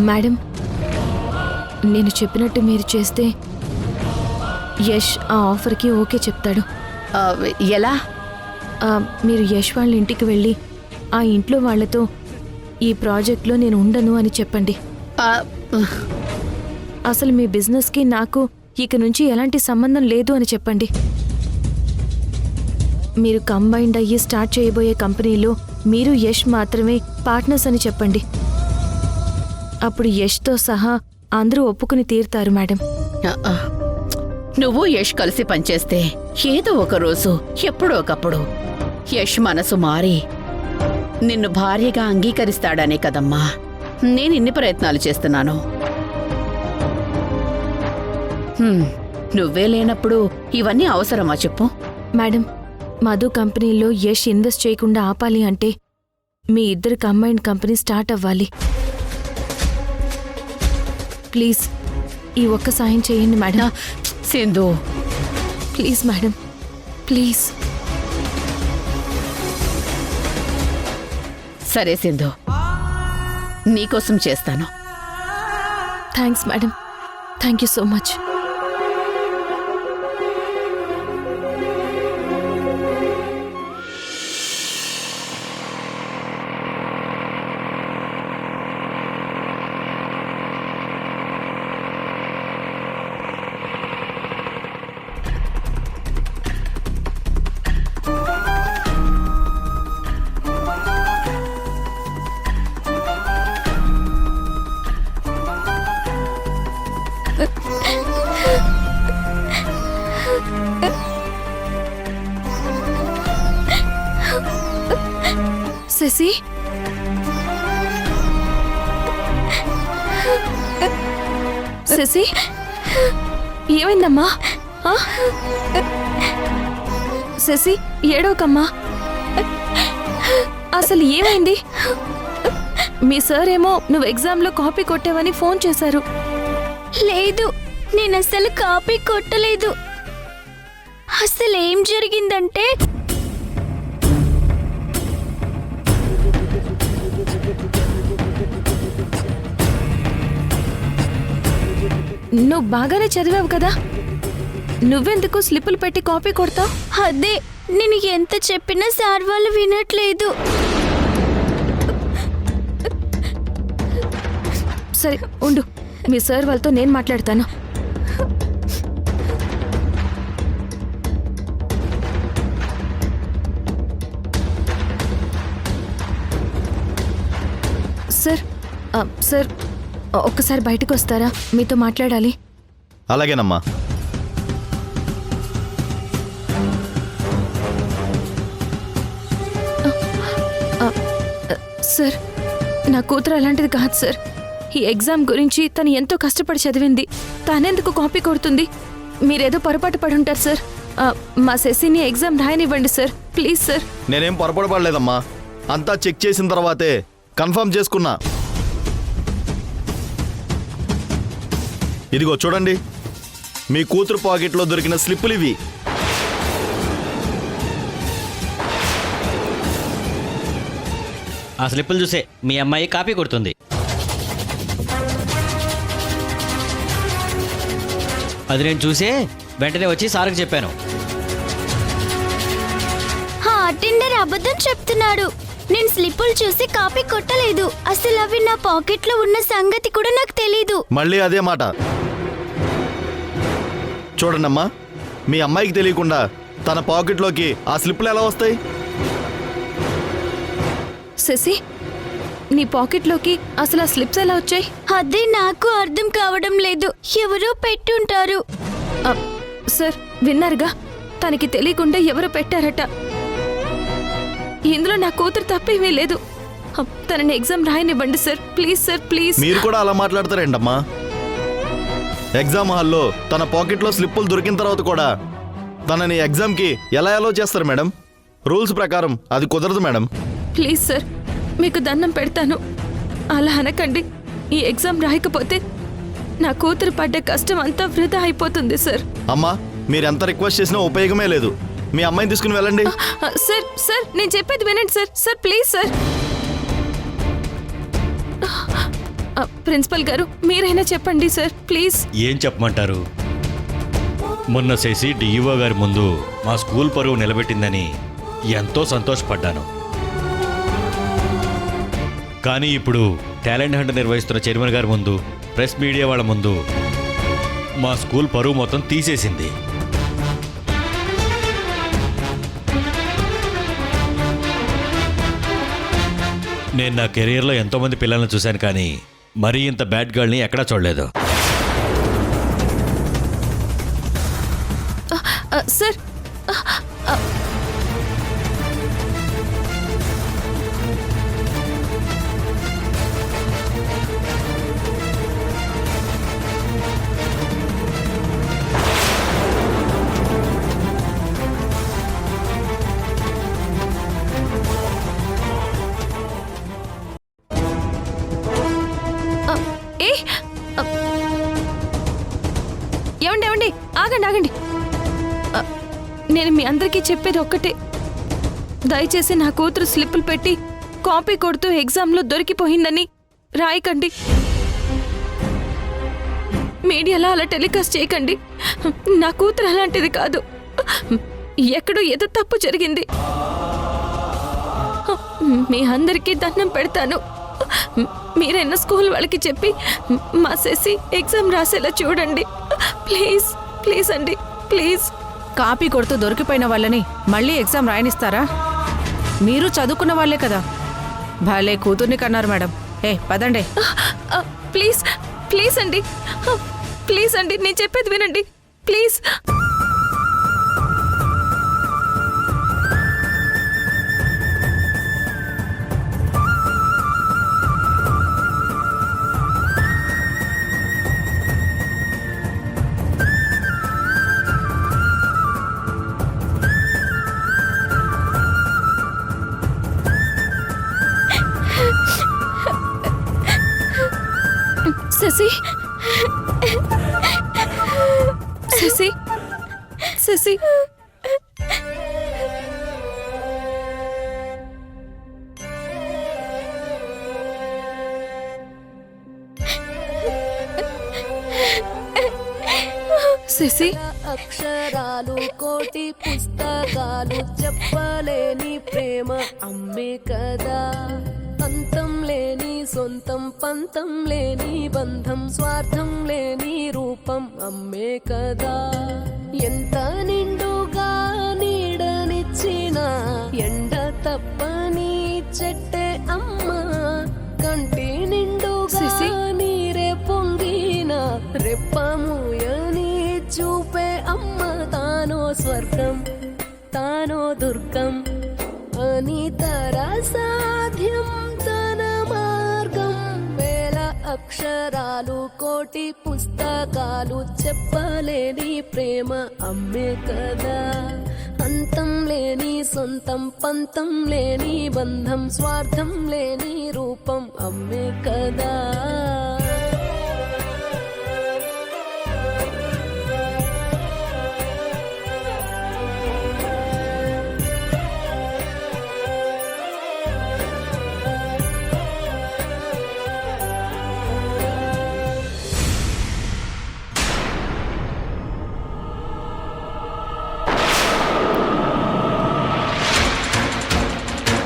Madam, నేను చెప్పినట్టు మీరు చేస్తే యష్ ఆ ఆఫర్కి ఓకే చెప్తాడు. ఎలా? మీరు యష్ వాళ్ళ ఇంటికి వెళ్ళి ఆ ఇంట్లో వాళ్ళతో ఈ ప్రాజెక్ట్లో నేను ఉండను అని చెప్పండి. అసలు మీ బిజినెస్కి నాకు ఇక నుంచి ఎలాంటి సంబంధం లేదు అని చెప్పండి. మీరు కంబైన్డ్ అయ్యి స్టార్ట్ చేయబోయే కంపెనీలో మీరు యష్ మాత్రమే పార్ట్నర్స్ అని చెప్పండి. అప్పుడు యష్తో సహా అందరూ ఒప్పుకుని తీరుతారు మేడం. నువ్వు యష్ కలిసి పనిచేస్తే ఏదో ఒక రోజు ఎప్పుడో ఒకప్పుడు యష్ మనసు మారి నిన్ను భార్యగా అంగీకరిస్తాడనే కదమ్మా నేను ఇన్ని ప్రయత్నాలు చేస్తున్నాను. నువ్వే లేనప్పుడు ఇవన్నీ అవసరమా చెప్పు? మేడం, మధు కంపెనీలో యష్ ఇన్వెస్ట్ చేయకుండా ఆపాలి అంటే మీ ఇద్దరు కంబైన్డ్ కంపెనీ స్టార్ట్ అవ్వాలి. ప్లీజ్ ఈ ఒక్క సాయం చేయండి మేడం. Sindhu, please madam, please. సరే సింధు, నీకోసం చేస్తాను. Thanks madam, thank you so much. Shashi, Shashi, ఏమైందమ్మా? శశి, ఏడవకమ్మా. అసలు ఏమైంది? మీ సార్ ఏమో నువ్వు ఎగ్జామ్లో కాపీ కొట్టావని ఫోన్ చేశారు. లేదు, నేను అసలు కాపీ కొట్టలేదు. అసలు ఏం జరిగిందంటే నువ్వు బాగానే చదివావు కదా, నువ్వెందుకు స్లిప్పులు పెట్టి కాపీ కొడతావు? అదే, నేను ఎంత చెప్పినా సార్ వాళ్ళు వినట్లేదు. సరే ఉండు, మీ సార్ వాళ్ళతో నేను మాట్లాడతాను. సార్, సార్ ఒక్కసారి బయటకు వస్తారా? మీతో మాట్లాడాలి. అలాగేనమ్మా. సార్, నా కూతురు అలాంటిది కాదు సార్. ఈ ఎగ్జామ్ గురించి తను ఎంతో కష్టపడి చదివింది. తానెందుకు కాపీ కొడుతుంది? మీరేదో పొరపాటు పడి ఉంటారు సార్. మా శశిని ఎగ్జామ్ రాయనివ్వండి సార్, ప్లీజ్ సార్. నేనేం పొరపాటు పడలేదమ్మా, అంతా చెక్ చేసిన తర్వాతే కన్ఫర్మ్ చేసుకున్నా. ఇదిగో చూడండి, మీ కూతురు పాకెట్లో దొరికిన స్లిప్పులు ఇవి. ఆ స్లిప్పులు చూసే మీ అమ్మాయి కాపీ కొడుతుంది. అది నేను చూసే వెంటనే వచ్చి సార్కి చెప్పాను. అటెండర్ అబద్ధం చెప్తున్నాడు. నేను స్లిప్పులు చూసి కాపీ కొట్టలేదు. అసలు అవి నా పాకెట్లో ఉన్న సంగతి కూడా నాకు తెలీదు. మళ్ళీ అదే మాట. చూడండమ్మా, మీ అమ్మాయికి తెలియకుండా తన పాకెట్లోకి ఆ స్లిప్పులు ఎలా వస్తాయి? శశి, నీ పాకెట్లోకి అసలు ఆ స్లిప్స్ ఎలా వచ్చాయి? అదే నాకు అర్థం కావడం లేదు. ఎవరో పెట్టుంటారు. సార్, విన్నారుగా, తనకి తెలియకుండా ఎవరో పెట్టారట. ఇందులో నా కూతురు తప్పేమీ లేదు. తనని ఎగ్జామ్ రాయనివ్వండి సార్, ప్లీజ్ సార్, ప్లీజ్. మీరు కూడా అలా మాట్లాడతారేంటమ్మా? ఎగ్జామ్ హాల్లో తన పాకెట్లో స్లిప్పులు దొరికిన తర్వాత కూడా తనని ఎగ్జామ్కి ఎలా అలో చేస్తారు మేడం? రూల్స్ ప్రకారం అది కుదరదు మేడం. ప్లీజ్ సార్, మీకు దండం పెడతాను, అలా అనకండి. ఈ ఎగ్జామ్ రాయకపోతే నా కూతురు పడ్డ కష్టం అంతా వృధా అయిపోతుంది సార్. అమ్మా, మీరు ఎంత రిక్వెస్ట్ చేసినా ఉపయోగమే లేదు. మీ అమ్మాయిని తీసుకుని వెళ్ళండి. సార్, సార్, నేను చెప్పేది వినండి sir. Sir, please sir. Principal గారు మీరైనా చెప్పండి సార్ ప్లీజ్. ఏం చెప్పమంటారు? మొన్న శశి డిఈఓ గారి ముందు మా స్కూల్ పరువు నిలబెట్టిందని ఎంతో సంతోషపడ్డాను. కానీ ఇప్పుడు టాలెంట్ హంట్ నిర్వహిస్తున్న చైర్మన్ గారి ముందు, ప్రెస్ మీడియా వాళ్ళ ముందు మా స్కూల్ పరువు మొత్తం తీసేసింది. నేను నా కెరీర్లో ఎంతోమంది పిల్లల్ని చూశాను, కానీ మరీ ఇంత బ్యాడ్ గర్ల్ని ఎక్కడా చూడలేదు. సార్ ఏమండి ఏమండి ఆగండి ఆగండి. నేను మీ అందరికీ చెప్పేది ఒక్కటే, దయచేసి నా కూతురు స్లిప్పులు పెట్టి కాపీ కొడుతూ ఎగ్జామ్లో దొరికిపోయిందని రాయకండి. మీడియాలో అలా టెలికాస్ట్ చేయకండి. నా కూతురు అలాంటిది కాదు. ఎక్కడో ఏదో తప్పు జరిగింది. మీ అందరికీ దండం పెడతాను. మీరైనా స్కూల్ వాళ్ళకి చెప్పి మా శశి ఎగ్జామ్ రాసేలా చూడండి. ప్లీజ్ ప్లీజ్ అండి ప్లీజ్. కాపీ కొడుతూ దొరికిపోయిన వాళ్ళని మళ్ళీ ఎగ్జామ్ రాయనిస్తారా? మీరు చదువుకున్న వాళ్ళే కదా. భలే కూతుర్ని కన్నారు మేడం. పదండి. ప్లీజ్ ప్లీజ్ అండి ప్లీజ్ అండి నేను చెప్పేది వినండి ప్లీజ్. శశి శశి శశి శశి అక్షరాలు కోటి పుస్తకాలు చెప్పలేని ప్రేమ అమ్మే కదా. అంతం లేని సొంతం పంతం లేని బంధం స్వార్థం లేని రూపం అమ్మే కదా. ఎంత నిండుగా నీడనిచ్చిన ఎండ తప్పని చెట్టే అమ్మ. కంటి నిండుగా నీరే పొంగిన రెప్పముయని చూపే అమ్మ. తానో స్వర్గం తానో దుర్గం అని సాధ్యం తన మార్గం. వేల అక్షరాలు కోటి పుస్తకాలు చెప్పలేని ప్రేమ అమ్మే కదా. అంతం లేని సొంతం పంతం లేని బంధం స్వార్థం లేని రూపం అమ్మే కదా.